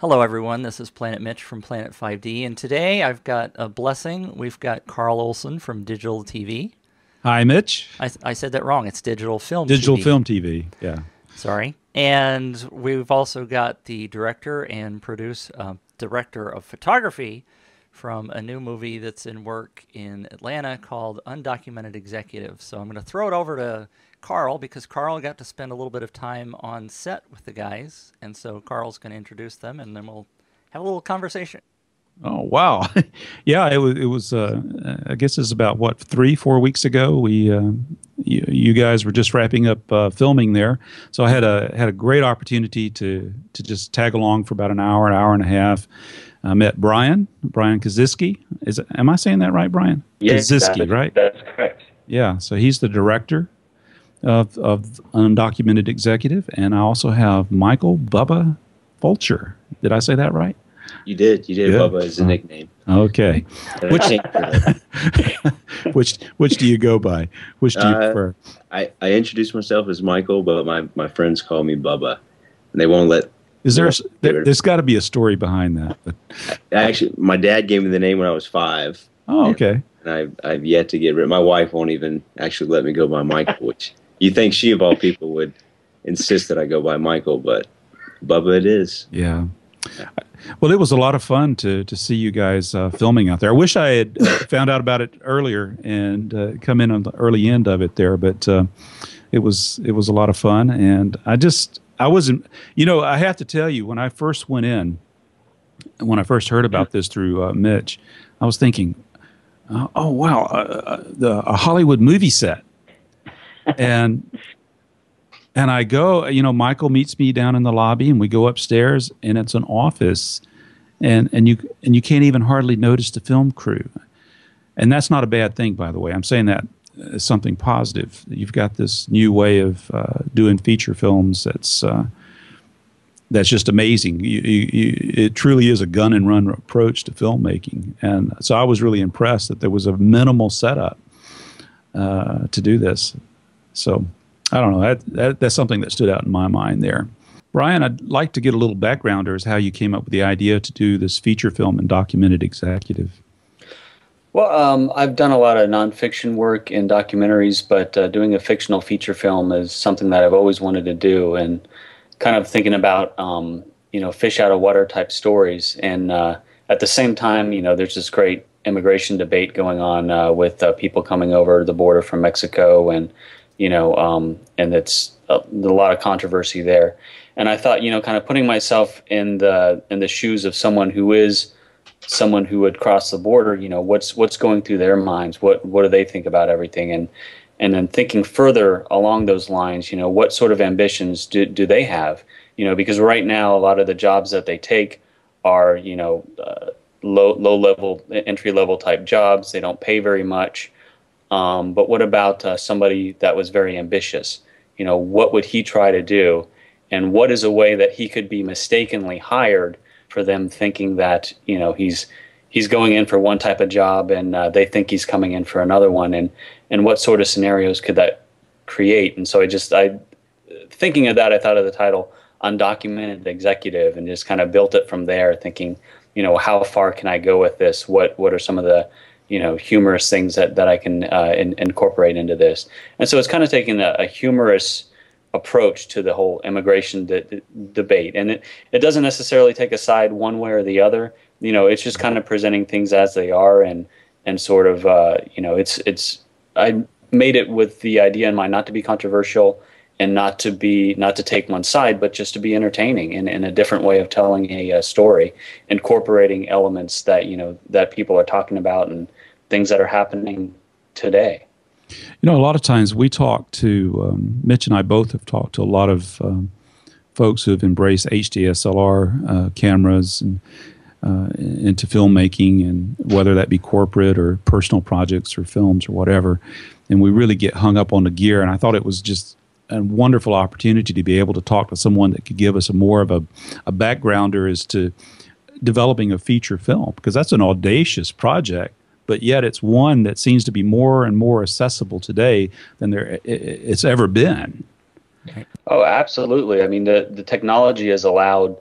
Hello, everyone. This is Planet Mitch from Planet 5D, and today I've got a blessing. We've got Carl Olson from Digital TV. Hi, Mitch. I said that wrong. It's Digital Film Digital TV. Film TV. Yeah. Sorry. And we've also got the director and director of photography from a new movie that's in work in Atlanta called Undocumented Executive. So I'm going to throw it over to Carl because Carl got to spend a little bit of time on set with the guys. And so Carl's going to introduce them, and then we'll have a little conversation. Oh, wow. Yeah, it was I guess it's about what, 3-4 weeks ago. You guys were just wrapping up filming there. So I had a great opportunity to just tag along for about an hour and a half. I met Brian Kaziski. Am I saying that right, Brian? Yes, Kaziski, right? That's correct. Yeah, so he's the director of Undocumented Executive, and I also have Michael Bubba Fulcher. Did I say that right? You did. Good. Bubba is a nickname. Okay. Which do you go by? Which do you prefer? I introduce myself as Michael, but my friends call me Bubba, and they won't let. There's got to be a story behind that. But actually, my dad gave me the name when I was 5. Oh, okay. And I've yet to get rid. My wife won't even actually let me go by Michael, which you think she of all people would insist that I go by Michael, but Bubba it is. Yeah. Well, it was a lot of fun to see you guys filming out there. I wish I had found out about it earlier and come in on the early end of it there, but it was a lot of fun. And I wasn't, I have to tell you, when I first went in, when I first heard about this through Mitch, I was thinking, oh wow, a Hollywood movie set, and I go, Michael meets me down in the lobby, and we go upstairs, and it's an office, and you can't even hardly notice the film crew, and that's not a bad thing, by the way. I'm saying that as something positive. You've got this new way of doing feature films that's just amazing. It truly is a gun and run approach to filmmaking, and so I was really impressed that there was a minimal setup to do this. So I don't know. That's something that stood out in my mind there. Brian, I'd like to get a little background as how you came up with the idea to do this feature film and Documented Executive. Well, I've done a lot of nonfiction work in documentaries, but doing a fictional feature film is something that I've always wanted to do, and kind of thinking about, fish out of water type stories. And at the same time, there's this great immigration debate going on with people coming over the border from Mexico, and and it's a lot of controversy there. And I thought, kind of putting myself in the shoes of someone who would cross the border, what's going through their minds, what do they think about everything, and then thinking further along those lines, what sort of ambitions do they have, because right now a lot of the jobs that they take are, low level, entry level type jobs. They don't pay very much. But what about somebody that was very ambitious? What would he try to do? And what is a way that he could be mistakenly hired for them thinking that, he's going in for one type of job and they think he's coming in for another one? And what sort of scenarios could that create? And so thinking of that, I thought of the title Undocumented Executive, and just kind of built it from there, thinking, how far can I go with this? What are some of the humorous things that I can incorporate into this? And so it's kind of taking a humorous approach to the whole immigration debate. And it doesn't necessarily take a side one way or the other. It's just kind of presenting things as they are, and sort of, I made it with the idea in mind not to be controversial and not to take one side, but just to be entertaining in a different way of telling a story, incorporating elements that, that people are talking about and things that are happening today. A lot of times we talk to, Mitch and I both have talked to a lot of folks who have embraced HDSLR cameras and into filmmaking, and whether that be corporate or personal projects or films or whatever. And we really get hung up on the gear. And I thought it was just a wonderful opportunity to be able to talk to someone that could give us more of a backgrounder as to developing a feature film, because that's an audacious project, but yet it's one that seems to be more and more accessible today than it's ever been. Oh, absolutely. I mean, the technology has allowed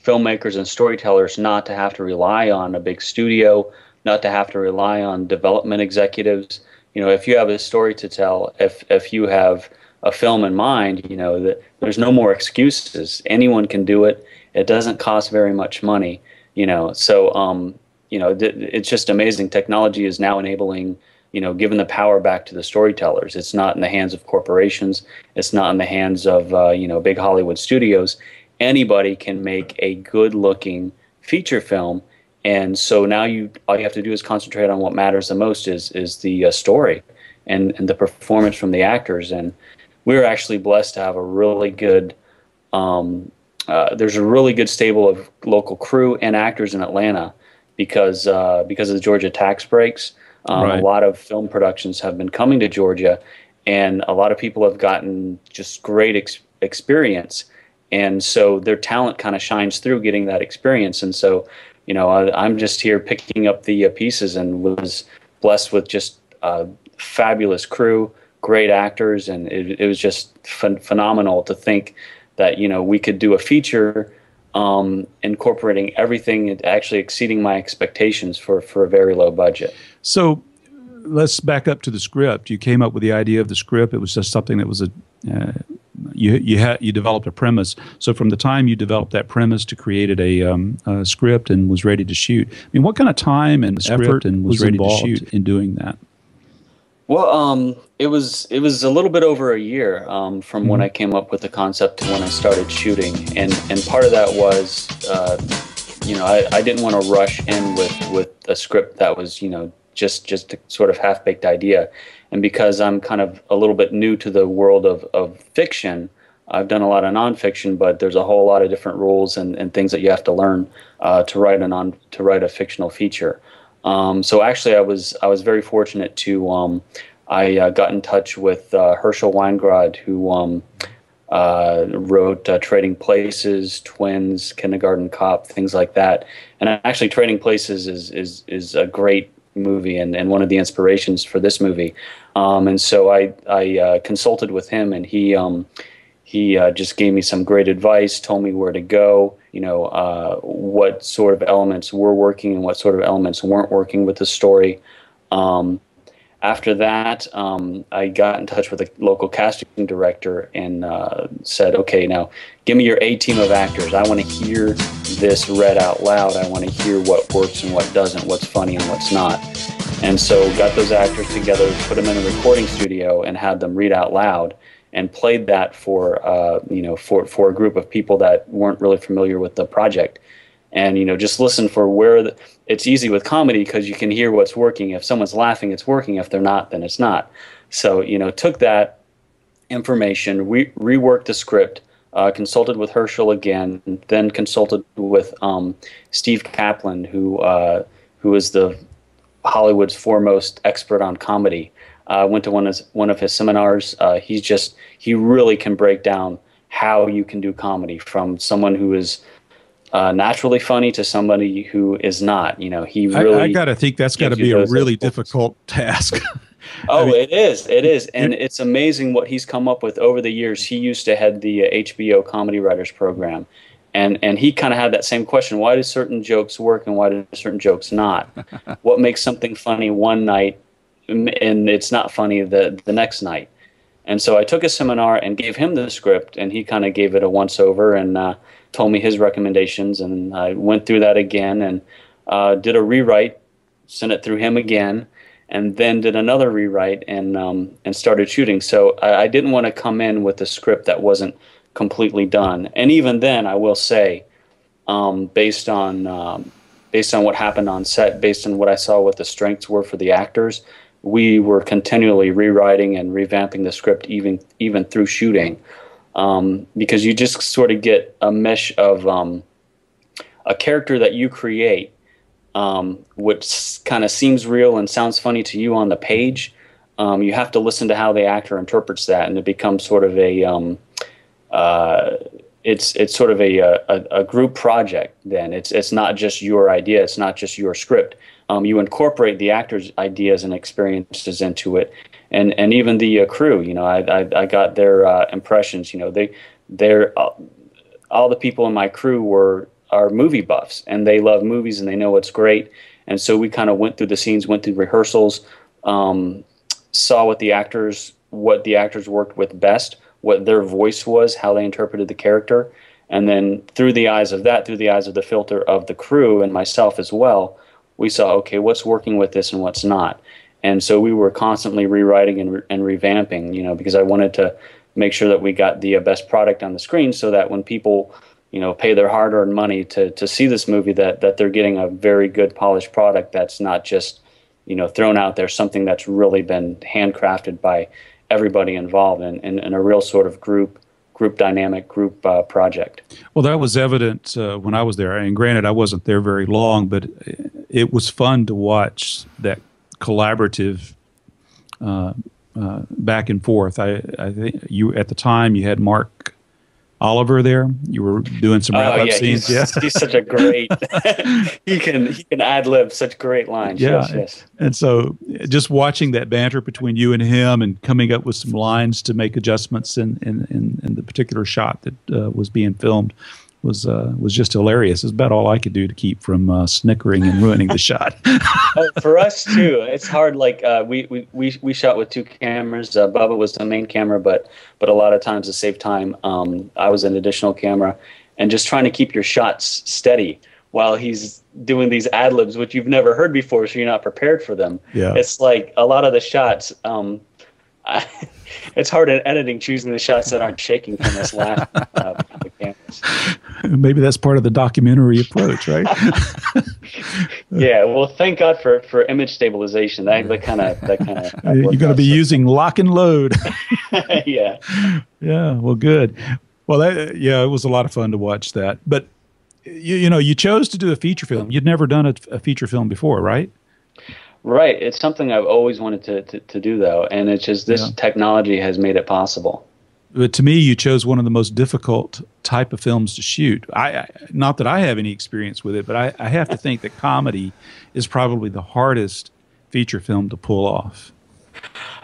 filmmakers and storytellers not to have to rely on a big studio, not to have to rely on development executives. If you have a story to tell, if you have a film in mind, that there's no more excuses. Anyone can do it. It doesn't cost very much money, So, it's just amazing. Technology is now enabling, giving the power back to the storytellers. It's not in the hands of corporations. It's not in the hands of, big Hollywood studios. Anybody can make a good-looking feature film. And so now all you have to do is concentrate on what matters the most is the story and the performance from the actors. And we're actually blessed to have a really good there's a really good stable of local crew and actors in Atlanta because of the Georgia tax breaks. Right. A lot of film productions have been coming to Georgia, and a lot of people have gotten just great experience. And so their talent kind of shines through getting that experience. And so, I'm just here picking up the pieces and was blessed with just fabulous crew, great actors, and it was just phenomenal to think that we could do a feature incorporating everything, actually exceeding my expectations for a very low budget. So let's back up to the script. You came up with the idea of the script. It was just something that was you developed a premise. So from the time you developed that premise to created a script and was ready to shoot, I mean, what kind of time and effort and was ready to shoot in doing that? Well, it was a little bit over a year from when I came up with the concept to when I started shooting, and part of that was, I didn't want to rush in with a script that was, just a sort of half-baked idea, and because I'm kind of a little bit new to the world of fiction, I've done a lot of nonfiction, but there's a whole lot of different rules and things that you have to learn to write a fictional feature. So actually, I was very fortunate to I got in touch with Herschel Weingrod, who wrote Trading Places, Twins, Kindergarten Cop, things like that. And actually, Trading Places is a great movie and one of the inspirations for this movie. And so I consulted with him, and he just gave me some great advice, told me where to go, what sort of elements were working and what sort of elements weren't working with the story. After that, I got in touch with a local casting director and said, okay, now give me your A team of actors. I want to hear this read out loud. I want to hear what works and what doesn't, what's funny and what's not. And so got those actors together, put them in a recording studio and had them read out loud, and played that for a group of people that weren't really familiar with the project. And just listen for where it's easy with comedy because you can hear what's working. If someone's laughing, it's working. If they're not, then it's not. So took that information, reworked the script, consulted with Herschel again, then consulted with Steve Kaplan, who is the Hollywood's foremost expert on comedy. Went to one of his seminars. He really can break down how you can do comedy from someone who is naturally funny to somebody who is not. He really. I gotta think that's got to be a really difficult task. Oh, I mean, it is, and it's amazing what he's come up with over the years. He used to head the HBO Comedy Writers Program, and he kind of had that same question: why do certain jokes work and why do certain jokes not? What makes something funny one night and it's not funny the next night? And so I took a seminar and gave him the script, and he kind of gave it a once-over and told me his recommendations, and I went through that again and did a rewrite, sent it through him again, and then did another rewrite and started shooting. So I didn't want to come in with a script that wasn't completely done. And even then, I will say, based on what happened on set, based on what I saw what the strengths were for the actors, we were continually rewriting and revamping the script even through shooting, because you just sort of get a mesh of a character that you create, which kind of seems real and sounds funny to you on the page. You have to listen to how the actor interprets that, and it becomes sort of it's sort of a group project. Then it's not just your idea, it's not just your script. You incorporate the actors' ideas and experiences into it, and even the crew. I got their impressions. They're all the people in my crew were are movie buffs, and they love movies and they know what's great. And so we kind of went through the scenes, went through rehearsals, saw what the actors worked with best, what their voice was, how they interpreted the character, and then through the eyes of that, through the eyes of the filter of the crew and myself as well, we saw, okay, what's working with this and what's not. And so we were constantly rewriting and revamping, you know, because I wanted to make sure that we got the best product on the screen, so that when people, you know, pay their hard-earned money to see this movie, that they're getting a very good polished product that's not just, you know, thrown out there, something that's really been handcrafted by everybody involved in a real sort of group dynamic, project. Well, that was evident when I was there. And granted, I wasn't there very long, but it was fun to watch that collaborative back and forth. I think you, at the time, you had Mark Oliver there. You were doing some wrap-up scenes. He's such a great. he can ad-lib such great lines. Yeah, yes. And so just watching that banter between you and him, and coming up with some lines to make adjustments in the particular shot that was being filmed was just hilarious. It's about all I could do to keep from snickering and ruining the shot. For us too, it's hard. Like we shot with two cameras. Bubba was the main camera, but a lot of times to save time, I was an additional camera, and just trying to keep your shots steady while he's doing these ad libs, which you've never heard before, so you're not prepared for them. Yeah. It's like a lot of the shots. It's hard in editing, choosing the shots that aren't shaking from this laugh the cameras. Maybe that's part of the documentary approach, right? Yeah. Well, thank God for image stabilization. That kind of. You're going to be using lock and load. Yeah. Yeah. Well, good. Well, it was a lot of fun to watch that. But you chose to do a feature film. You'd never done a feature film before, right? Right. It's something I've always wanted to do, though, and it's just this technology has made it possible. But to me, you chose one of the most difficult type of films to shoot. Not that I have any experience with it, but I have to think that comedy is probably the hardest feature film to pull off.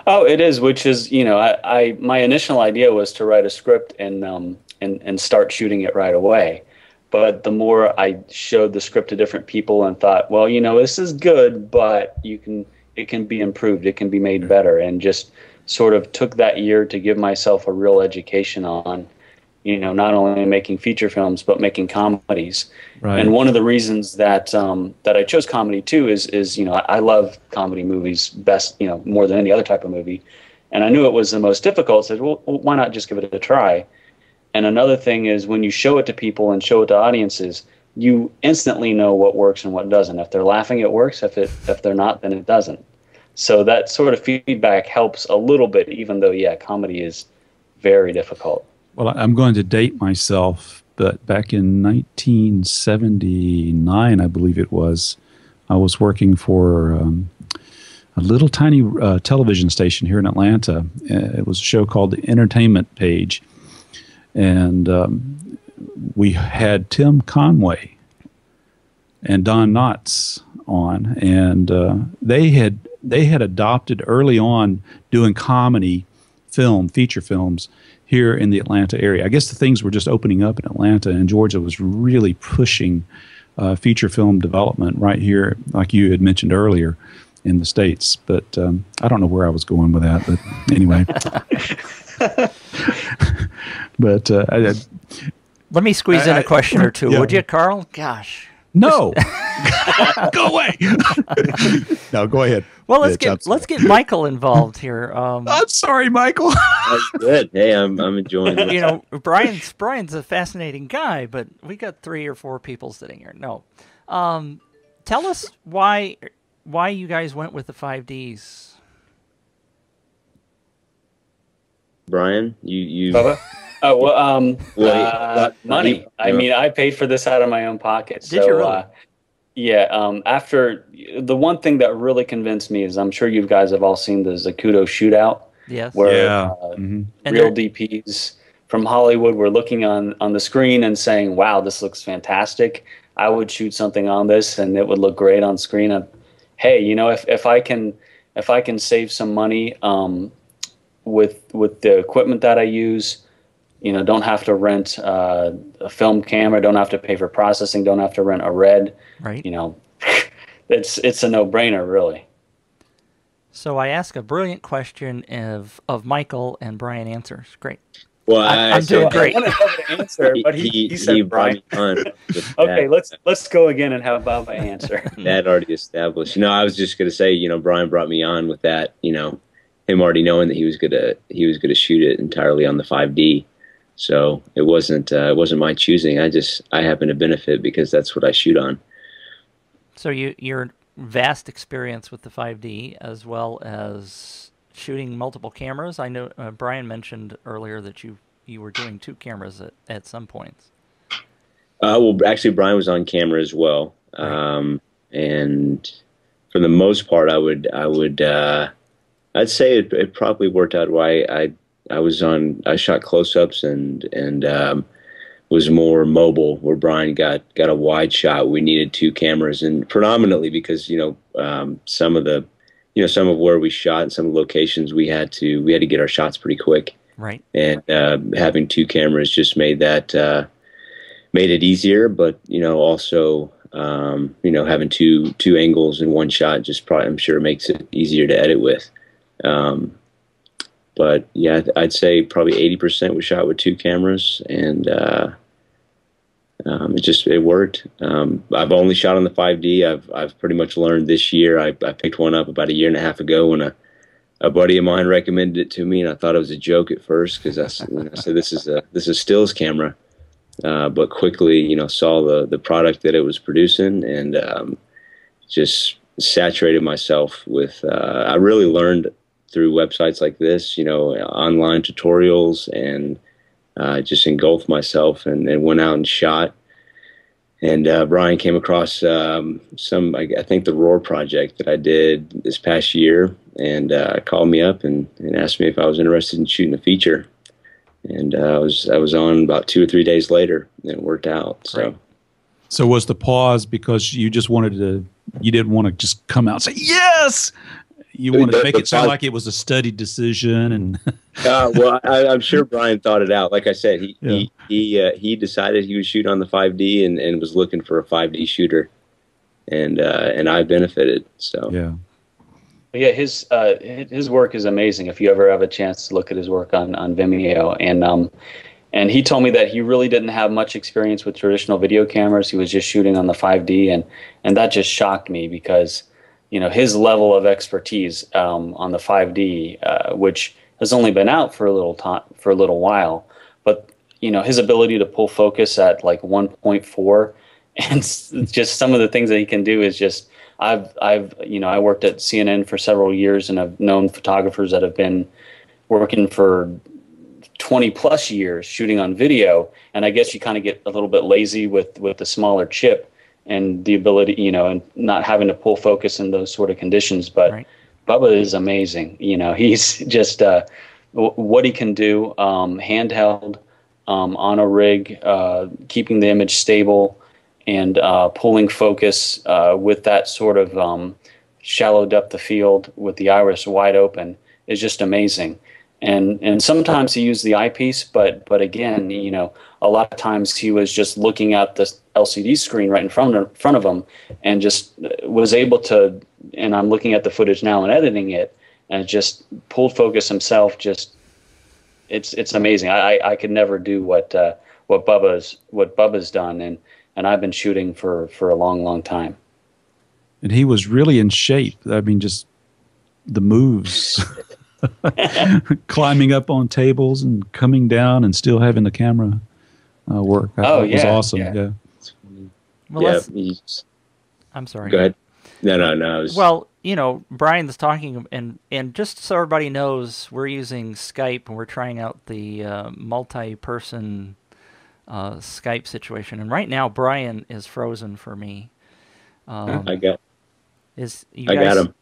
Oh, it is. Which is, my initial idea was to write a script and start shooting it right away. But the more I showed the script to different people and thought, well, this is good, but it can be improved, it can be made better, and just sort of took that year to give myself a real education on, not only making feature films but making comedies. Right. And one of the reasons that I chose comedy too is I love comedy movies best, more than any other type of movie, and I knew it was the most difficult. So I said, well, why not just give it a try? And another thing is, when you show it to people and show it to audiences, you instantly know what works and what doesn't. If they're laughing, it works. If they're not, then it doesn't. So that sort of feedback helps a little bit, even though, comedy is very difficult. Well, I'm going to date myself, but back in 1979, I believe it was, I was working for a little tiny television station here in Atlanta. It was a show called The Entertainment Page. And we had Tim Conway and Don Knotts on, and they had adopted early on doing comedy feature films here in the Atlanta area. I guess the things were just opening up in Atlanta, and Georgia was really pushing feature film development right here, like you had mentioned earlier, in the States. But I don't know where I was going with that, but anyway. But let me squeeze in a question or two, would you, Carl? Gosh. No. Go away. No, go ahead. Well, let's get Michael involved here. I'm sorry, Michael. That's good. Hey, I'm enjoying it. Brian's a fascinating guy, but we got 3 or 4 people sitting here. No. Tell us why you guys went with the 5Ds. Brian, you Bubba? Oh, well, money. I mean, I paid for this out of my own pocket. Did you really? After the one thing that really convinced me is, I'm sure you guys have all seen the Zacuto shootout. Yes. Where real DPs from Hollywood were looking on the screen and saying, "Wow, this looks fantastic. I would shoot something on this, and it would look great on screen." Hey, if I can save some money with the equipment that I use, don't have to rent a film camera, don't have to pay for processing, don't have to rent a red. Right. It's a no-brainer, really. So I ask a brilliant question of Michael, and Brian answers. Great. Well, I'm doing great. I wanted Bubba to answer, but he said Brian. Okay, let's go again and have Bubba answer. That already established. I was just gonna say, Brian brought me on with that. Him already knowing that he was gonna shoot it entirely on the 5D. So it wasn't my choosing. I happen to benefit because that's what I shoot on. So your vast experience with the 5D, as well as shooting multiple cameras. I know Brian mentioned earlier that you were doing 2 cameras at some points. Well, actually, Brian was on camera as well, Right. and for the most part, I'd say it probably worked out why I shot close-ups and was more mobile, where Brian got a wide shot. We needed 2 cameras, and predominantly because some of where we shot and some of the locations we had to get our shots pretty quick. Right. And having 2 cameras just made it easier, but also having two angles in one shot just probably, I'm sure, makes it easier to edit with. But yeah, I'd say probably 80% was shot with 2 cameras, and it worked. I've only shot on the 5D. I've pretty much learned this year. I picked one up about a year and a half ago when a buddy of mine recommended it to me, and I thought it was a joke at first because I said this is a stills camera, but quickly saw the product that it was producing, and just saturated myself with. I really learned through websites like this, online tutorials, and just engulfed myself and went out and shot. And Brian came across I think the Roar project that I did this past year, and called me up and asked me if I was interested in shooting a feature. And I was on about 2 or 3 days later, and it worked out. So. So was the pause because you just you didn't want to just come out and say yes? You wanted to make it sound like it was a studied decision, and well, I'm sure Brian thought it out. Like I said, he decided he would shoot on the 5D and was looking for a 5D shooter, and I benefited. So yeah, his work is amazing. If you ever have a chance to look at his work on Vimeo, and he told me that he really didn't have much experience with traditional video cameras. He was just shooting on the 5D, and that just shocked me because his level of expertise on the 5D, which has only been out for a little while, but his ability to pull focus at like 1.4, and just some of the things that he can do is just. I worked at CNN for several years, and I've known photographers that have been working for 20 plus years shooting on video, and I guess you kind of get a little bit lazy with the smaller chip and the ability, and not having to pull focus in those sort of conditions. But right. Bubba is amazing. He's just what he can do, handheld, on a rig, keeping the image stable, and pulling focus with that sort of shallow depth of field with the iris wide open is just amazing. And sometimes he used the eyepiece, but again, a lot of times he was just looking at the LCD screen right in front of him, and just was able to. And I'm looking at the footage now and editing it, and just pulled focus himself. Just it's amazing. I could never do what Bubba's done, and I've been shooting for a long time. And he was really in shape. I mean, just the moves. Climbing up on tables and coming down and still having the camera work. I thought it was awesome. Yeah. Well, I'm sorry. Go ahead. No. Well, Brian's talking, and just so everybody knows, we're using Skype, and we're trying out the multi-person Skype situation. And right now, Brian is frozen for me. I got him.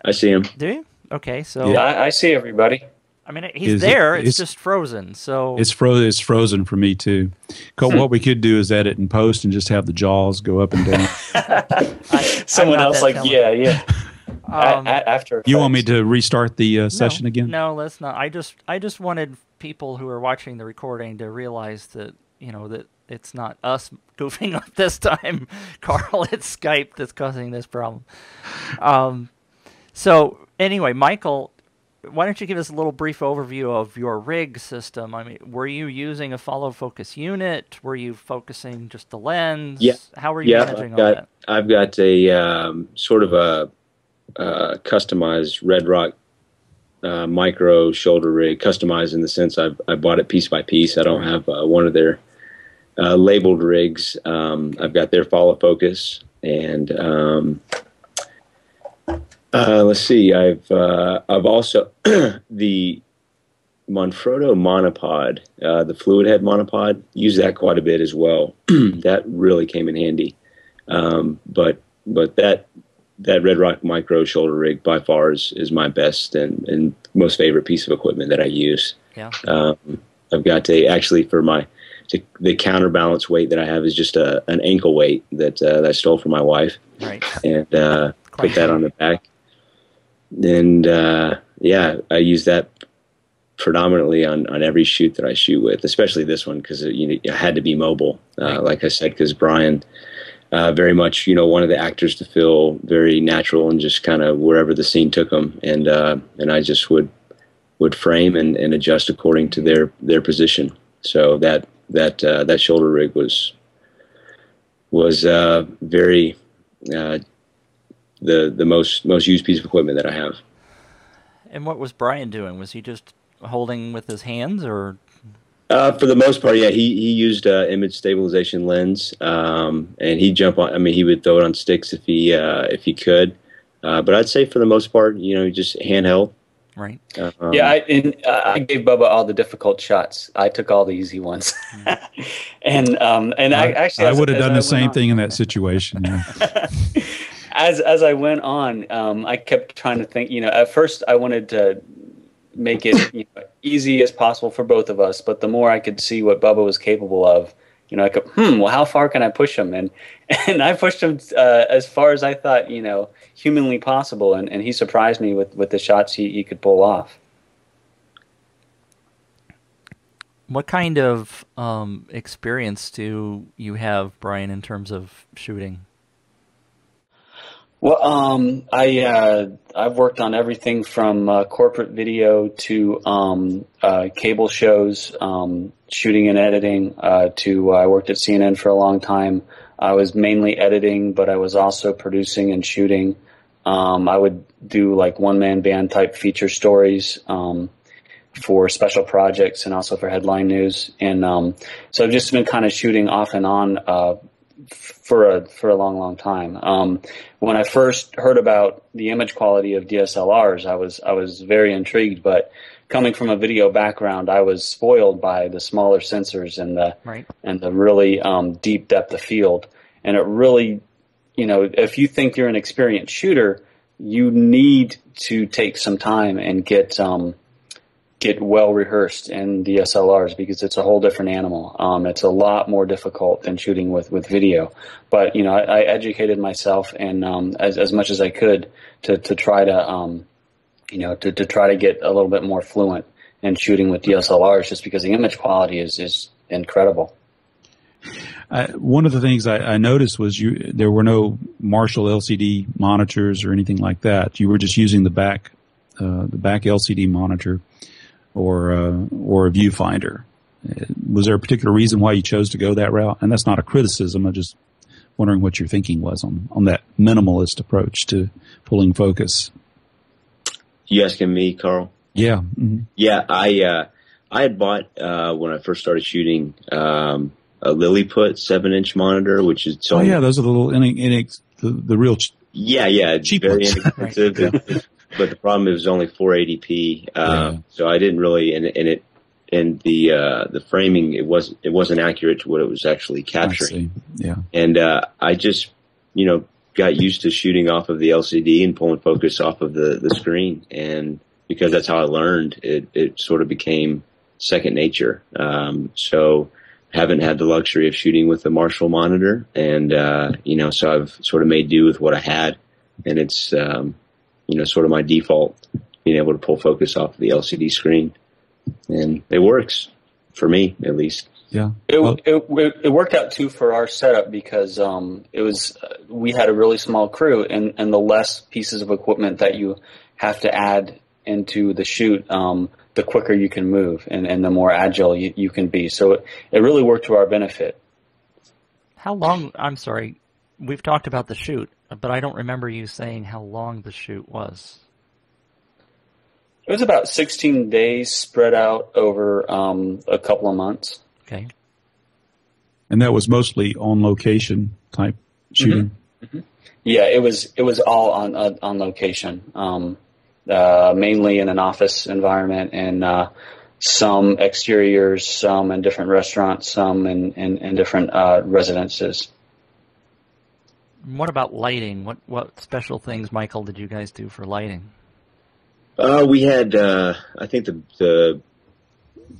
I see him. Do you? Okay, so yeah, I see everybody. I mean, he's there. It's just frozen. So it's frozen for me too. What we could do is edit and post, and just have the jaws go up and down. Someone else like, yeah. After You want me to restart the session again? No, let's not. I just wanted people who are watching the recording to realize that, that it's not us goofing up this time, Carl. It's Skype that's causing this problem. So anyway, Michael, why don't you give us a little brief overview of your rig system? I mean, were you using a follow focus unit? Were you focusing just the lens? Yeah. How were you managing all that? I've got a sort of a customized Red Rock micro shoulder rig, customized in the sense I bought it piece by piece. I don't have one of their labeled rigs. I've got their follow focus, and let's see. I've also the Manfrotto monopod, the fluid head monopod. Use that quite a bit as well. That really came in handy. But that Red Rock micro shoulder rig by far is my best and most favorite piece of equipment that I use. Yeah. I've got actually for the counterbalance weight that I have is just an ankle weight that I stole from my wife. Right. And put that on the back. And I use that predominantly on every shoot that I shoot with, especially this one because I had to be mobile. Like I said, because Brian very much wanted the actors to feel very natural and just kind of wherever the scene took them, and I just would frame and adjust according to their position. So that shoulder rig was very the most used piece of equipment that I have. And what was Brian doing? Was he just holding with his hands, or? For the most part, yeah. He used image stabilization lens, and he'd jump on. I mean, he would throw it on sticks if he could. But I'd say for the most part, just handheld. Right. I gave Bubba all the difficult shots. I took all the easy ones. and I would have done the same thing in that situation. Yeah. As I went on, I kept trying to think. At first I wanted to make it easy as possible for both of us, but the more I could see what Bubba was capable of, I could, well, how far can I push him? And I pushed him as far as I thought, humanly possible, and he surprised me with the shots he could pull off. What kind of experience do you have, Brian, in terms of shooting? Well, I've worked on everything from corporate video to cable shows, shooting and editing. I worked at CNN for a long time. I was mainly editing, but I was also producing and shooting. I would do like one-man band type feature stories for special projects and also for headline news. And so I've just been kind of shooting off and on for a long time. When I first heard about the image quality of DSLRs, I was very intrigued, but coming from a video background, I was spoiled by the smaller sensors and the really deep depth of field. And it really, if you think you're an experienced shooter, you need to take some time and get well rehearsed in DSLRs because it's a whole different animal. It's a lot more difficult than shooting with video. But I educated myself and as much as I could to try to to try to get a little bit more fluent in shooting with DSLRs, just because the image quality is incredible. One of the things I noticed was there were no Marshall LCD monitors or anything like that. You were just using the back LCD monitor or a viewfinder. Was there a particular reason why you chose to go that route? And that's not a criticism. I'm just wondering what your thinking was on that minimalist approach to pulling focus. You asking me, Carl? Yeah. Mm-hmm. Yeah, I had bought when I first started shooting a Lilliput 7-inch monitor, which is those are the little the real cheap very ones. inexpensive. Yeah. But the problem is it was only 480p, so I didn't really and the framing it wasn't accurate to what it was actually capturing. Yeah, and I just got used to shooting off of the LCD and pulling focus off of the screen, and because that's how I learned, it sort of became second nature. So haven't had the luxury of shooting with a Marshall monitor, and so I've sort of made do with what I had, and it's sort of my default, being able to pull focus off the LCD screen, and it works for me at least. Yeah, it worked out too for our setup because we had a really small crew, and the less pieces of equipment that you have to add into the shoot, the quicker you can move and the more agile you can be. So it really worked to our benefit. How long? I'm sorry, we've talked about the shoot, but I don't remember you saying how long the shoot was. It was about 16 days spread out over a couple of months. Okay. And that was mostly on location type shooting. Mm-hmm. Mm-hmm. Yeah, it was all on location, mainly in an office environment, and some exteriors, some in different restaurants, some in different residences. What about lighting? What special things, Michael, did you guys do for lighting? We had, I think the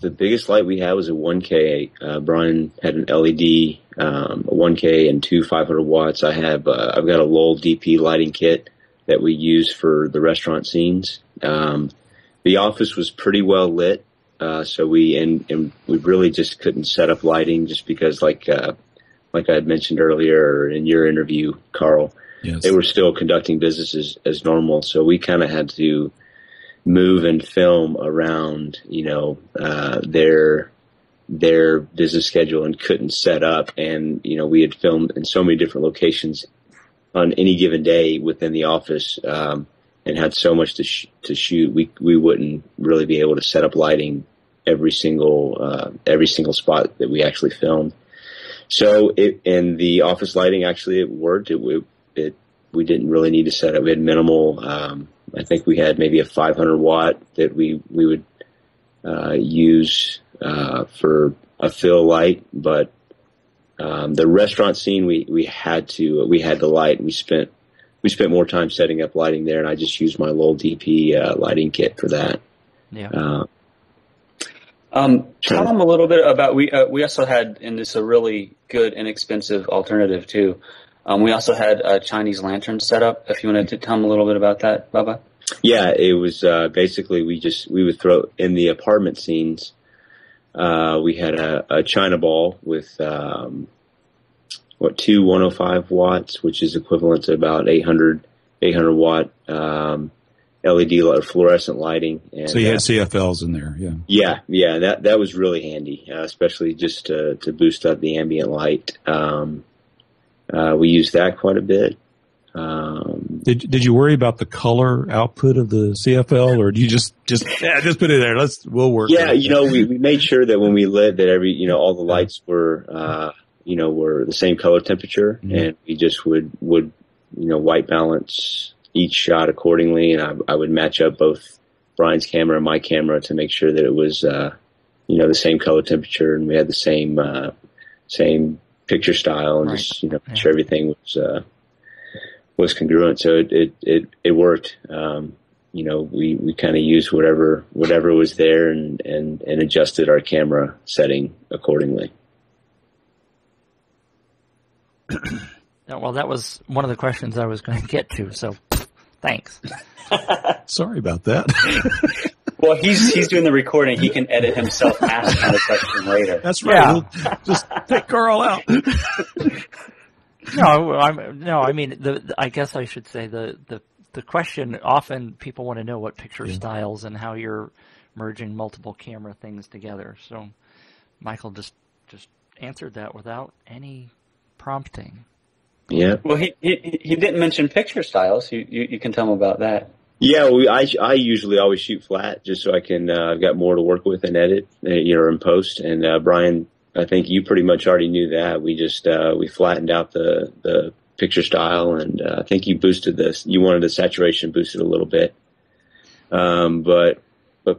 biggest light we had was a 1K. Brian had an LED, a 1K and two 500 watts. I've got a Lowell DP lighting kit that we use for the restaurant scenes. The office was pretty well lit, so we really just couldn't set up lighting just because, like I had mentioned earlier in your interview, Carl, yes, they were still conducting business as normal, so we kind of had to move and film around, their business schedule and couldn't set up. And, we had filmed in so many different locations on any given day within the office, and had so much to shoot. We wouldn't really be able to set up lighting every single spot that we actually filmed. So and the office lighting, actually, it worked. We didn't really need to set up. We had minimal, I think we had maybe a 500 watt that we would use for a fill light, but the restaurant scene we had the light. We spent more time setting up lighting there, and I just used my Lowell DP lighting kit for that. Yeah. Tell them a little bit about we also had, and this is a really good inexpensive alternative too. We also had a Chinese lantern set up. If you wanted to tell them a little bit about that, Bubba. Yeah, it was basically we would throw in the apartment scenes. We had a China ball with two 105 watts, which is equivalent to about 800 watt LED fluorescent lighting. And, so you had CFLs in there, yeah. Yeah, that was really handy, especially just to boost up the ambient light. We used that quite a bit. Did you worry about the color output of the CFL, or do you just put it there? We'll work. Yeah, we made sure that when we lit that all the lights were were the same color temperature, mm-hmm. and we just would white balance each shot accordingly, and I would match up both Brian's camera and my camera to make sure that it was the same color temperature, and we had the same picture style, and right. Just make sure everything was congruent. So it worked. We kind of used whatever was there and adjusted our camera setting accordingly. Well, that was one of the questions I was going to get to. So, thanks. Sorry about that. Well, he's doing the recording. He can edit himself asking the question later. That's right. Yeah. Just take Carl out. I mean, I guess I should say the question, often people want to know what picture styles and how you're merging multiple camera things together. So Michael just answered that without any prompting. Yeah. Well, he didn't mention picture styles. You can tell him about that. Yeah, I usually always shoot flat just so I can I've got more to work with and edit, in post. And Brian, I think you pretty much already knew that. We just we flattened out the picture style, and I think you boosted this. You wanted the saturation boosted a little bit, but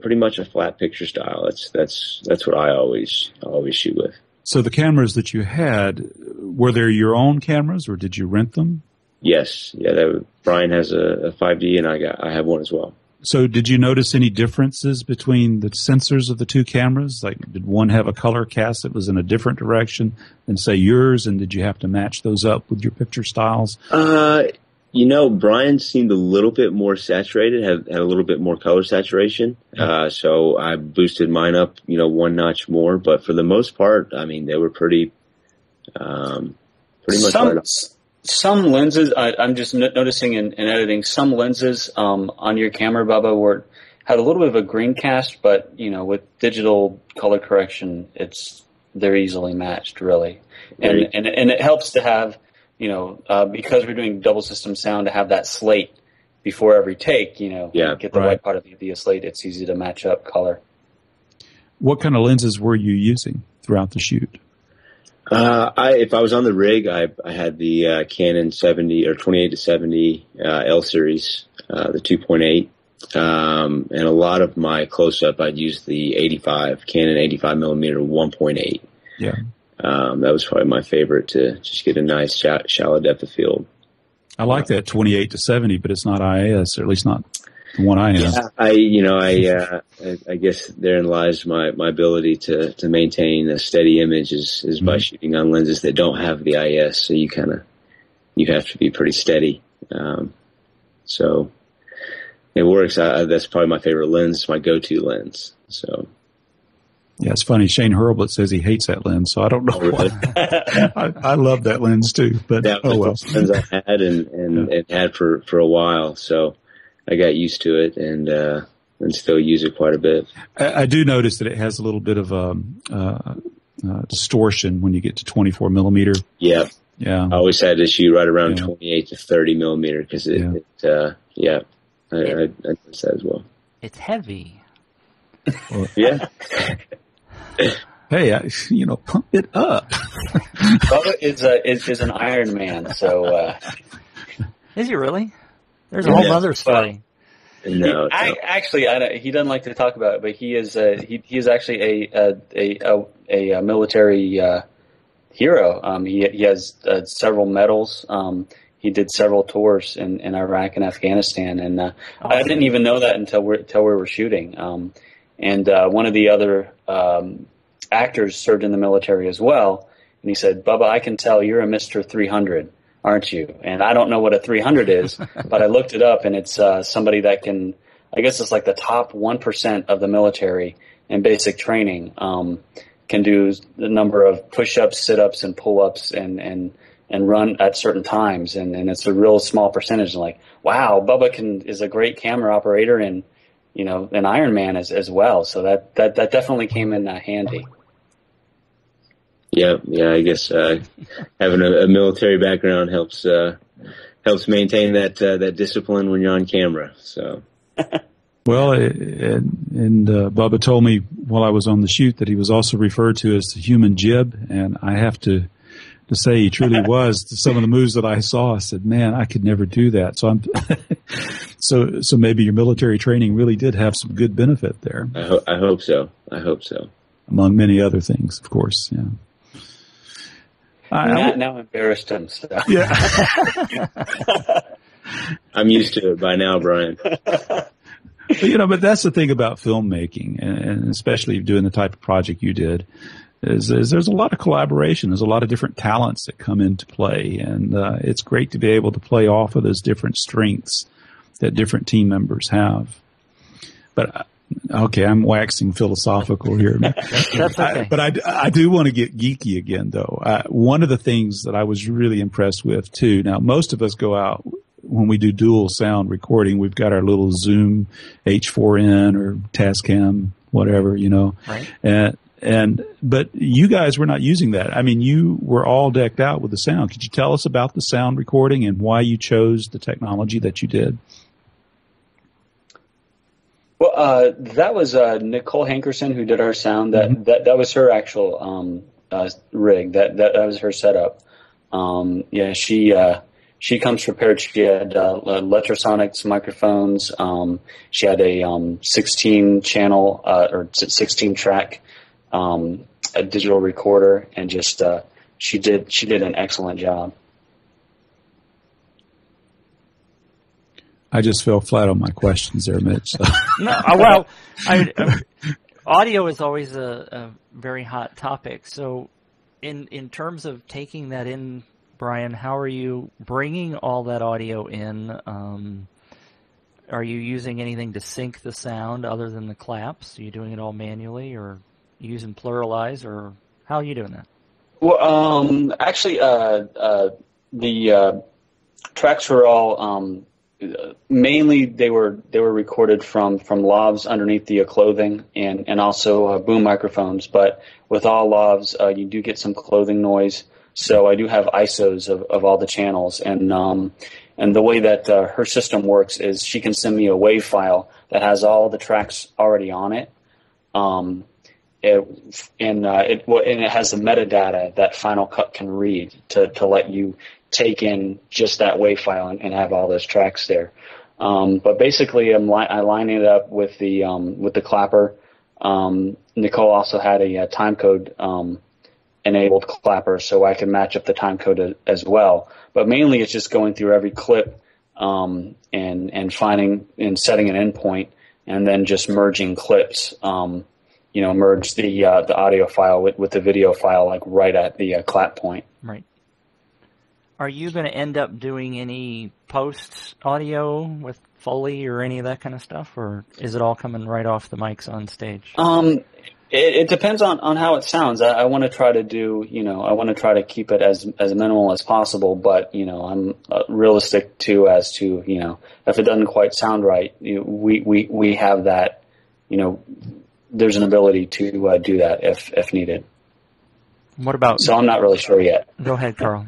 pretty much a flat picture style. That's what I always shoot with. So the cameras that you had, were they your own cameras, or did you rent them? Yes, yeah. Brian has a 5D, and I have one as well. So did you notice any differences between the sensors of the two cameras? Like, did one have a color cast that was in a different direction than, say, yours, and did you have to match those up with your picture styles? Brian seemed a little bit more saturated, had a little bit more color saturation. So I boosted mine up, one notch more. But for the most part, I mean, they were pretty much right on. Some lenses, I'm just noticing in editing, some lenses on your camera, Bubba, had a little bit of a green cast, but with digital color correction, they're easily matched, really. And it helps to have, because we're doing double system sound, to have that slate before every take. Get the white part of the slate. It's easy to match up color. What kind of lenses were you using throughout the shoot? If I was on the rig, I had the Canon 70 or 28-70 L series, the 2.8, and a lot of my close-up I'd use the Canon 85 millimeter 1.8. Yeah, that was probably my favorite to just get a nice shallow depth of field. I like that 28-70, but it's not IS, or at least not the one I am. Yeah, I guess therein lies my ability to maintain a steady image is by shooting on lenses that don't have the IS. So you have to be pretty steady. So it works. That's probably my favorite lens, my go-to lens. So. Yeah, it's funny. Shane Hurlbut says he hates that lens, so I don't know why. I love that lens too, but that was the lens I had and had for a while. So I got used to it and still use it quite a bit. I do notice that it has a little bit of distortion when you get to 24 millimeter. Yeah. Yeah. I always had to shoot right around 28 to 30 millimeter because I noticed that as well. It's heavy. Well, yeah. Hey, pump it up. Bubba is an Iron Man, so. Is he really? There's a whole other story. No, actually, he doesn't like to talk about it, but he is actually a military hero. He has several medals. He did several tours in Iraq and Afghanistan, and I didn't even know that until we were shooting. And one of the other actors served in the military as well, and he said, "Bubba, I can tell you're a Mr. 300, aren't you?" And I don't know what a 300 is, but I looked it up, and it's somebody that can, I guess it's like the top 1% of the military in basic training, can do the number of push-ups, sit-ups, and pull-ups, and run at certain times, and it's a real small percentage. And like, wow, Bubba is a great camera operator and an Iron Man as well. So that definitely came in handy. Yeah. I guess having a military background helps maintain that discipline when you're on camera. So. Well, and Bubba told me while I was on the shoot that he was also referred to as the human jib, and I have to say he truly was. Some of the moves that I saw, I said, "Man, I could never do that." So so maybe your military training really did have some good benefit there. I hope so. Among many other things, of course. Yeah. Now embarrassed him. So. Yeah. I'm used to it by now, Brian. But that's the thing about filmmaking, and especially doing the type of project you did, is there's a lot of collaboration. There's a lot of different talents that come into play, and it's great to be able to play off of those different strengths that different team members have. But okay, I'm waxing philosophical here. That's okay. But I do want to get geeky again, though. One of the things that I was really impressed with too. Now, most of us go out. When we do dual sound recording, we've got our little Zoom H4n or Tascam, whatever, Right. But you guys were not using that. I mean, you were all decked out with the sound. Could you tell us about the sound recording and why you chose the technology that you did? Well, that was Nicole Hankerson who did our sound. That was her actual rig. That was her setup. She comes prepared. She had Electrosonics microphones. She had a 16 channel or 16 track a digital recorder, and just she did an excellent job. I just fell flat on my questions there, Mitch. So. No, well, audio is always a very hot topic. So, in terms of taking that in Brian, how are you bringing all that audio in? Are you using anything to sync the sound other than the claps? Are you doing it all manually, or using Pluralize, or how are you doing that? Well, actually, the tracks were all mainly they were recorded from lavs underneath the clothing and also boom microphones. But with all lavs, you do get some clothing noise. So I do have ISOs of all the channels, and the way that her system works is she can send me a WAV file that has all the tracks already on it. And it has the metadata that Final Cut can read to let you take in just that WAV file and have all those tracks there. But basically, I line it up with the clapper. Nicole also had a time code enabled clapper, so I can match up the time code as well. But mainly, it's just going through every clip and finding and setting an endpoint, and then just merging clips. Merge the audio file with the video file, like right at the clap point. Right. Are you going to end up doing any post audio with Foley or any of that kind of stuff, or is it all coming right off the mics on stage? It depends on how it sounds. I want to try to do, I want to try to keep it as minimal as possible, but, I'm realistic too as to, if it doesn't quite sound right, we have that, there's an ability to do that if needed. What about? So I'm not really sure yet. Go ahead, Carl.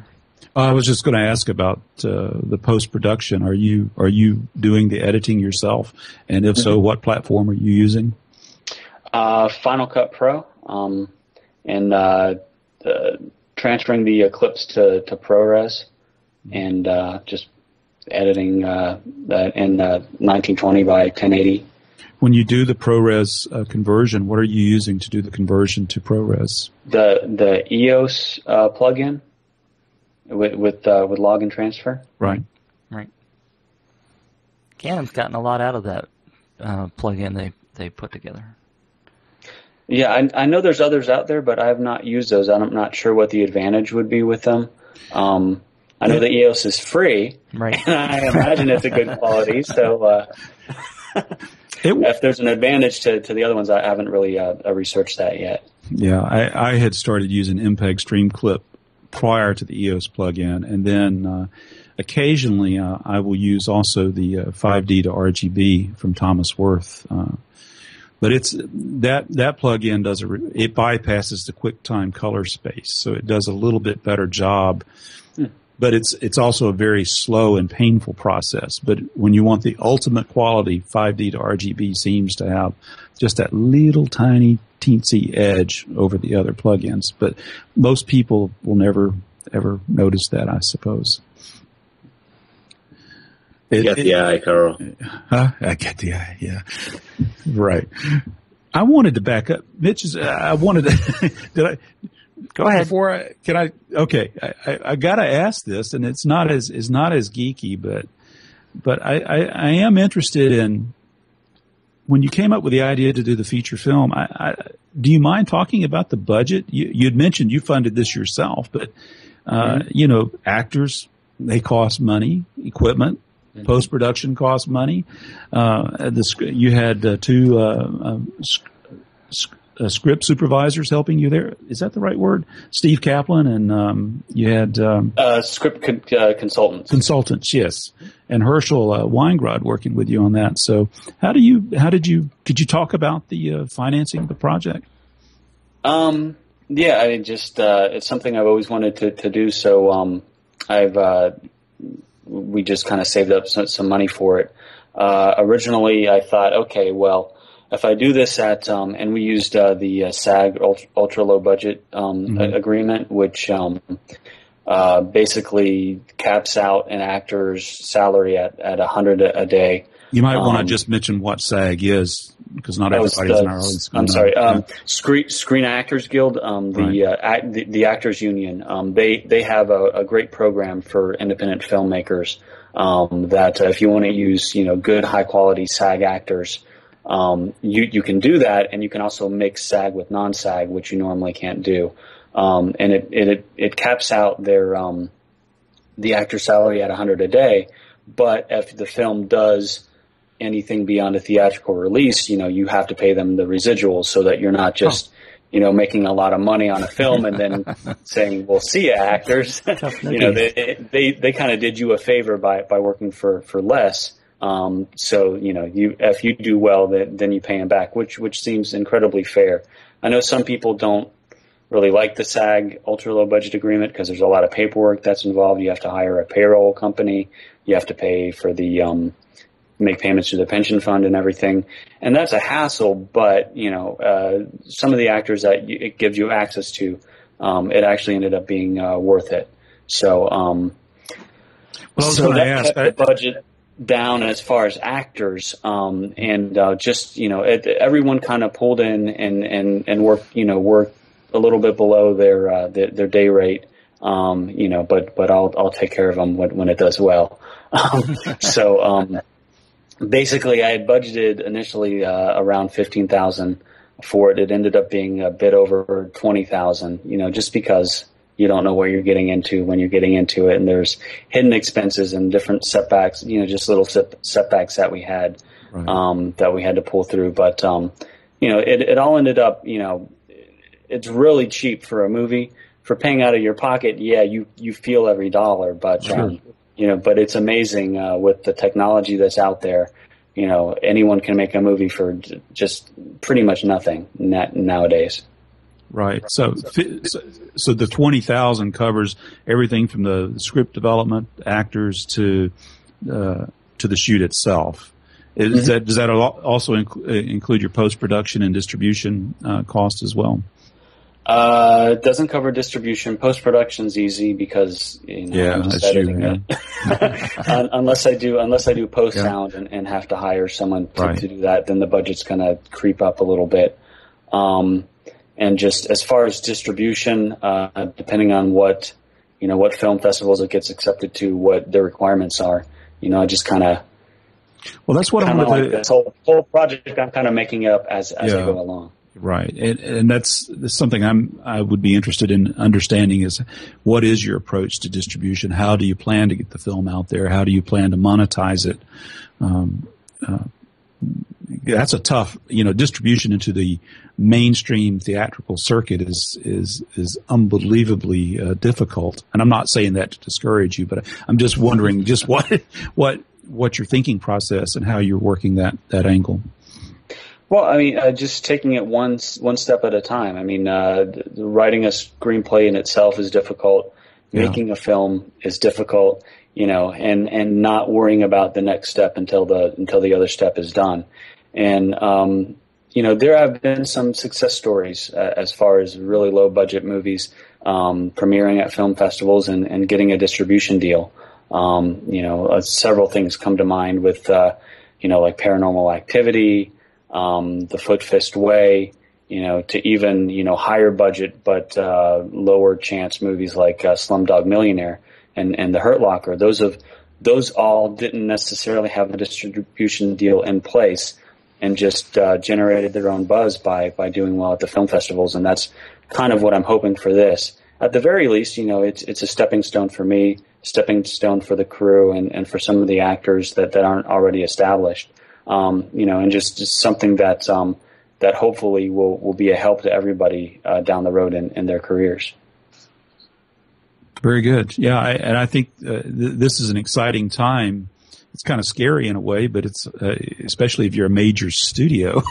I was just going to ask about the post-production. Are you doing the editing yourself? And if so, what platform are you using? Final Cut Pro, and transferring the clips to ProRes, and just editing that in 1920 by 1080. When you do the ProRes conversion, what are you using to do the conversion to ProRes? The EOS plugin with log and transfer. Right. Right. Canon's gotten a lot out of that plugin they put together. Yeah, I know there's others out there, but I have not used those. I'm not sure what the advantage would be with them. I know the EOS is free, right? And I imagine it's a good quality. So if there's an advantage to the other ones, I haven't really researched that yet. Yeah, I had started using MPEG Streamclip prior to the EOS plugin, and then occasionally I will use also the 5D to RGB from Thomas Worth. But it's that plugin it bypasses the QuickTime color space, so it does a little bit better job. But it's also a very slow and painful process. But when you want the ultimate quality, 5D to RGB seems to have just that little tiny teensy edge over the other plugins. But most people will never ever notice that, I suppose. You got the eye, Carl. I get the eye, yeah. Right. I wanted to back up. Mitch, I wanted to, did I? Go ahead. Okay. I got to ask this, and it's not as geeky, but I am interested in, when you came up with the idea to do the feature film, do you mind talking about the budget? You'd mentioned you funded this yourself, but, actors, they cost money, equipment. Mm-hmm. Post-production costs money. You had two script supervisors helping you there. Is that the right word? Steve Kaplan, and you had script consultants. Consultants, yes, and Herschel Weingrod working with you on that. So, could you talk about the financing of the project? Yeah, it's something I've always wanted to do. So, we just kind of saved up some money for it. Originally, I thought, okay, well, if I do this and we used the SAG ultra low budget agreement, which basically caps out an actor's salary at $100 a day. You might want to just mention what SAG is, because not everybody's in our audience. I'm sorry, Screen Actors Guild, the Actors Union. They have a great program for independent filmmakers. That if you want to use good high quality SAG actors, you can do that, and you can also mix SAG with non-SAG, which you normally can't do. And it caps out their the actor's salary at $100 a day. But if the film does anything beyond a theatrical release, you have to pay them the residuals, so that you're not just, making a lot of money on a film and then saying, "Well, see ya, actors." They kind of did you a favor by working for less. So if you do well, then you pay them back, which seems incredibly fair. I know some people don't really like the SAG ultra low budget agreement because there's a lot of paperwork that's involved. You have to hire a payroll company. You have to pay for the make payments to the pension fund and everything, and that's a hassle. But some of the actors that it gives you access to, it actually ended up being worth it. So, that kept the budget down as far as actors, and everyone kind of pulled in and worked a little bit below their day rate, but I'll take care of them when it does well. Basically, I had budgeted initially around $15,000 for it. It ended up being a bit over $20,000. Just because you don't know what you're getting into when you're getting into it, and there's hidden expenses and different setbacks. Just little setbacks that we had, right, that we had to pull through. But it all ended up. It's really cheap for a movie. For paying out of your pocket, yeah, you feel every dollar, but sure. But it's amazing with the technology that's out there. Anyone can make a movie for just pretty much nothing nowadays. Right. So the 20,000 covers everything from the script development, actors to the shoot itself. Does that also include your post production and distribution cost as well? It doesn't cover distribution. Post-production's easy because I'm just editing it. unless I do post sound and have to hire someone to do that, then the budget's gonna creep up a little bit. And just as far as distribution, depending on what film festivals it gets accepted to, what their requirements are, I just kind of. Well, that's what I'm like this whole project. I'm kind of making up as I go along. Right, and that's something I would be interested in understanding is what is your approach to distribution? How do you plan to get the film out there? How do you plan to monetize it? That's a tough, distribution into the mainstream theatrical circuit is unbelievably difficult. And I'm not saying that to discourage you, but I'm just wondering just what your thinking process and how you're working that angle. Well, I mean, just taking it one step at a time. I mean, writing a screenplay in itself is difficult. Making a film is difficult, and not worrying about the next step until the other step is done. And there have been some success stories as far as really low budget movies premiering at film festivals and getting a distribution deal. Several things come to mind with like Paranormal Activity. The Foot Fist Way, to even, higher budget but lower chance movies like Slumdog Millionaire and The Hurt Locker. Those all didn't necessarily have a distribution deal in place and just generated their own buzz by doing well at the film festivals. And that's kind of what I'm hoping for this. At the very least, it's a stepping stone for me, stepping stone for the crew and for some of the actors that aren't already established. And just something that hopefully will be a help to everybody down the road in their careers. Very good. Yeah, I think this is an exciting time. It's kind of scary in a way, but it's especially if you're a major studio.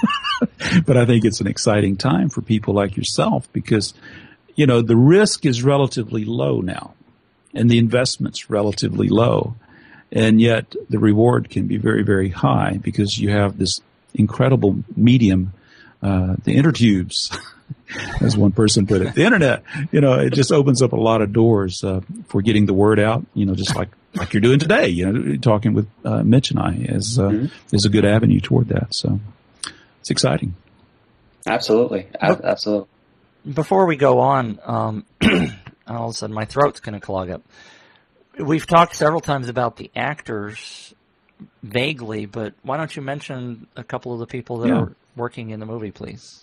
But I think it's an exciting time for people like yourself because, the risk is relatively low now, and the investment's relatively low. And yet the reward can be very, very high because you have this incredible medium, the inner tubes, as one person put it. The internet, it just opens up a lot of doors for getting the word out, just like you're doing today, talking with Mitch and I is a good avenue toward that. So it's exciting. Absolutely. Absolutely. Before we go on, all of a sudden my throat's going to clog up. We've talked several times about the actors vaguely, but why don't you mention a couple of the people that are working in the movie, please?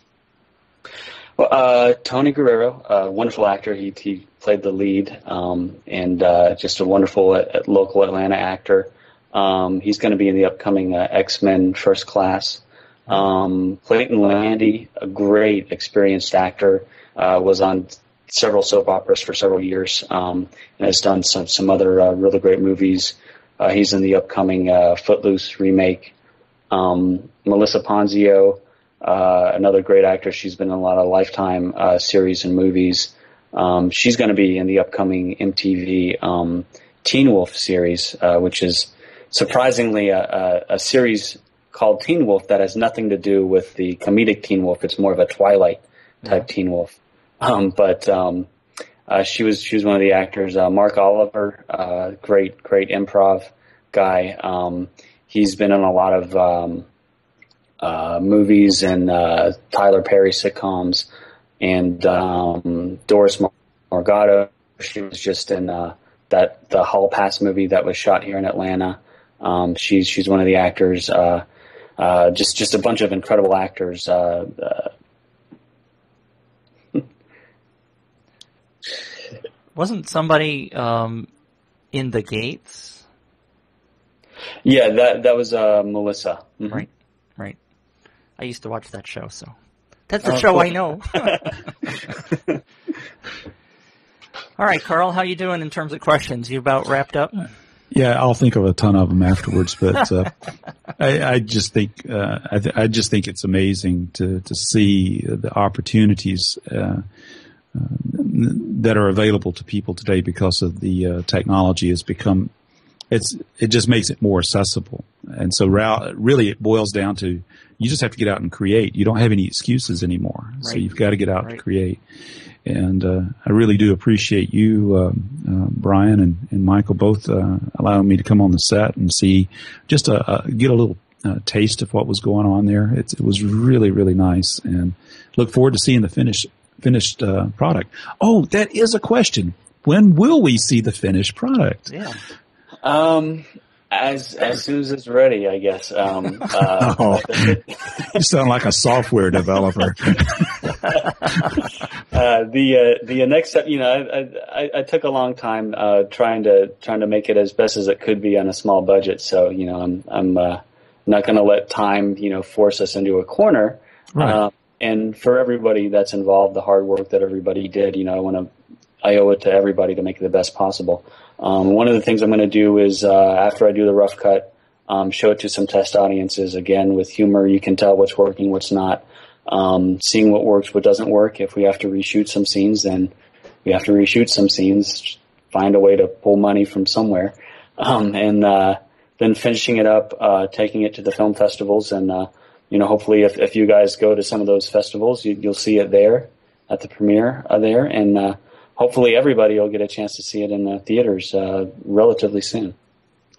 Well, Tony Guerrero, a wonderful actor. He played the lead, and just a wonderful local Atlanta actor. He's going to be in the upcoming X-Men First Class. Clayton Landy, a great experienced actor, was on several soap operas for several years, and has done some other really great movies. He's in the upcoming Footloose remake. Melissa Ponzio, another great actress. She's been in a lot of Lifetime series and movies. She's going to be in the upcoming MTV Teen Wolf series, which is surprisingly a series called Teen Wolf that has nothing to do with the comedic Teen Wolf. It's more of a Twilight type Teen Wolf. But she was one of the actors. Mark Oliver, great improv guy. He's been in a lot of movies and Tyler Perry sitcoms, and Doris Morgado. She was just in the Hall Pass movie that was shot here in Atlanta. She's one of the actors. Just a bunch of incredible actors. Wasn't somebody in The Gates? Yeah, that was Melissa. Mm-hmm. Right. I used to watch that show, so that's a show I know. All right, Carl, how you doing in terms of questions? You about wrapped up? Yeah, I'll think of a ton of them afterwards, but I just think it's amazing to see the opportunities that are available to people today because of the technology has become. It just makes it more accessible, and so really it boils down to you just have to get out and create. You don't have any excuses anymore, right. So you've got to get out and create. And I really do appreciate you, Brian and Michael, both allowing me to come on the set and see, just get a little taste of what was going on there. It was really, really nice, and look forward to seeing the finished product. Oh, that is a question. When will we see the finished product? Yeah. As soon as it's ready, I guess. You sound like a software developer. The next step, I took a long time trying to make it as best as it could be on a small budget. So I'm not going to let time force us into a corner. Right. And for everybody that's involved, the hard work that everybody did, I owe it to everybody to make it the best possible. One of the things I'm going to do is after I do the rough cut, show it to some test audiences. Again, with humor, you can tell what's working, what's not. Seeing what works, what doesn't work. If we have to reshoot some scenes, then we have to reshoot some scenes. Find a way to pull money from somewhere, and then finishing it up, taking it to the film festivals, and hopefully, if you guys go to some of those festivals, you'll see it there at the premiere there, and hopefully everybody will get a chance to see it in the theaters relatively soon.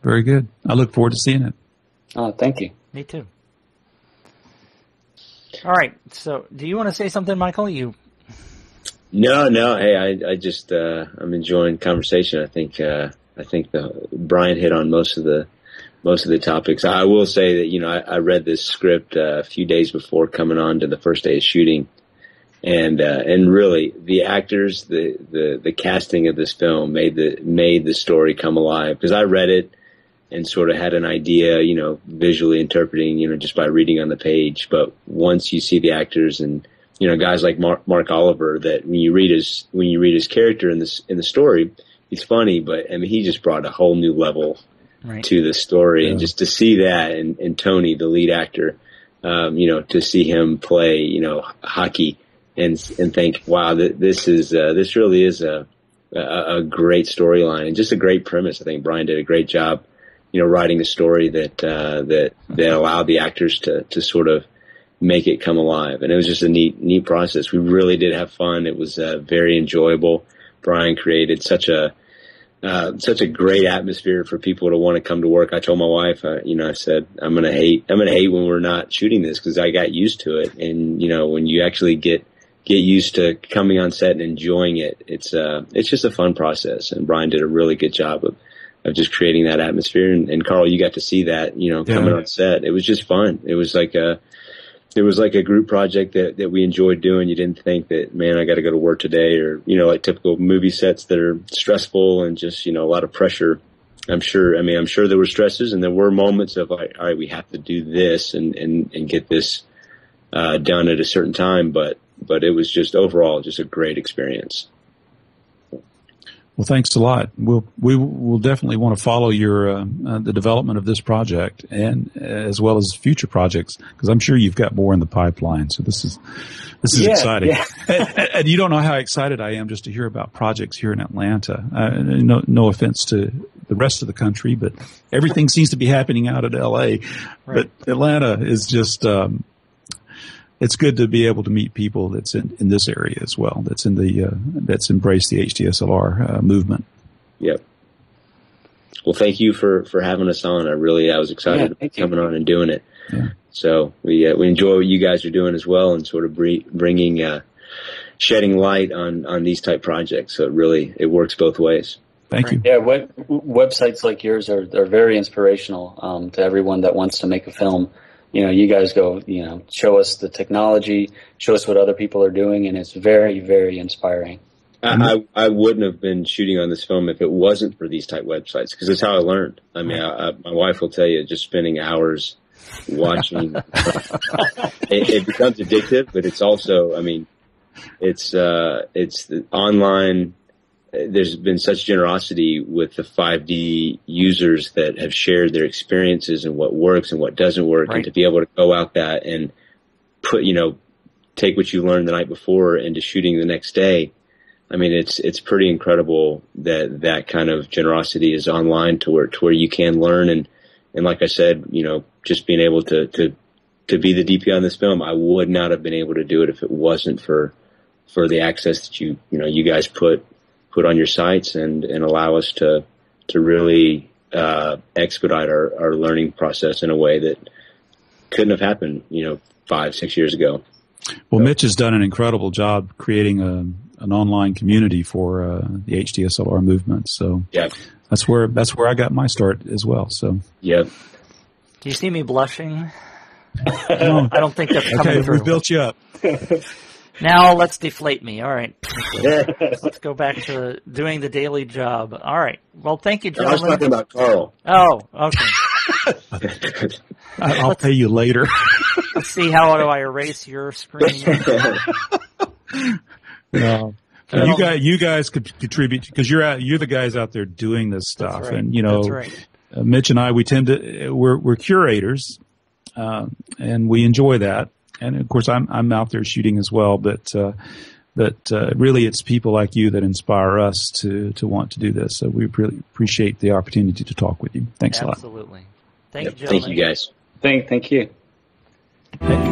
Very good. I look forward to seeing it. Thank you. Me too. All right. So, do you want to say something, Michael? No. Hey, I just I'm enjoying conversation. I think Brian hit on most of the topics. I will say that I read this script a few days before coming on to the first day of shooting. And really the actors, the casting of this film made the story come alive, because I read it and sort of had an idea, visually interpreting, just by reading on the page. But once you see the actors and, guys like Mark Oliver, that when you read his character in the story, he's funny, but I mean, he just brought a whole new level to the story. Yeah. And just to see that and Tony, the lead actor, to see him play, hockey, and think, wow, this really is a great storyline and just a great premise. I think Brian did a great job, writing a story that allowed the actors to sort of make it come alive. And it was just a neat process. We really did have fun. It was very enjoyable. Brian created such a great atmosphere for people to want to come to work. I told my wife, I said, I'm gonna hate when we're not shooting this, because I got used to it. And when you actually get used to coming on set and enjoying it, it's just a fun process. And Brian did a really good job of just creating that atmosphere. And Carl, you got to see that, coming on set. It was just fun. It was like it was like a group project that we enjoyed doing. You didn't think that, man, I got to go to work today, or, you know, like typical movie sets that are stressful and just, you know, a lot of pressure. I'm sure there were stresses, and there were moments of like, all right, we have to do this and get this done at a certain time. But it was just overall just a great experience. Well, thanks a lot. We will definitely want to follow your the development of this project, and as well as future projects, because I'm sure you've got more in the pipeline. So this is exciting. Yeah. And you don't know how excited I am just to hear about projects here in Atlanta. No offense to the rest of the country, but everything seems to be happening out at L.A. Right. But Atlanta is just. It's good to be able to meet people that's in this area as well. That's that's embraced the HDSLR movement. Yep. Well, thank you for having us on. I was excited about coming on and doing it. Yeah. So we enjoy what you guys are doing as well, and sort of bringing shedding light on these type projects. So it works both ways. Thank you. Yeah, websites like yours are very inspirational to everyone that wants to make a film. You know, you guys go, you know, show us the technology, show us what other people are doing, and it's very, very inspiring. I wouldn't have been shooting on this film if it wasn't for these type websites, because it's how I learned. I mean, my wife will tell you, just spending hours watching, it becomes addictive, but it's also, I mean, it's the online. There's been such generosity with the 5D users that have shared their experiences and what works and what doesn't work, right. And to be able to go out that and take what you learned the night before into shooting the next day. I mean, it's pretty incredible that kind of generosity is online to where you can learn. And like I said, you know, just being able to be the DP on this film, I would not have been able to do it if it wasn't for the access that you guys put on your sites and allow us to really expedite our learning process in a way that couldn't have happened, 5-6 years ago. Well, Mitch has done an incredible job creating an online community for the HDSLR movement. So yeah, that's where I got my start as well. So yeah. Do you see me blushing? No. I don't think that's coming through. We've built you up. Now let's deflate me. All right. Let's go back to doing the daily job. All right. Well, thank you, gentlemen. I was talking about Carl. Oh, okay. I'll pay you later. Let's see, how do I erase your screen? No. You guys could contribute because you're the guys out there doing this stuff, right. And that's right. Mitch and I, we're curators, and we enjoy that. And of course, I'm out there shooting as well, but really, it's people like you that inspire us to want to do this. So we really appreciate the opportunity to talk with you. Thanks a lot. Absolutely. Thank you, gentlemen. Thank you, guys. Thank you. Thank you.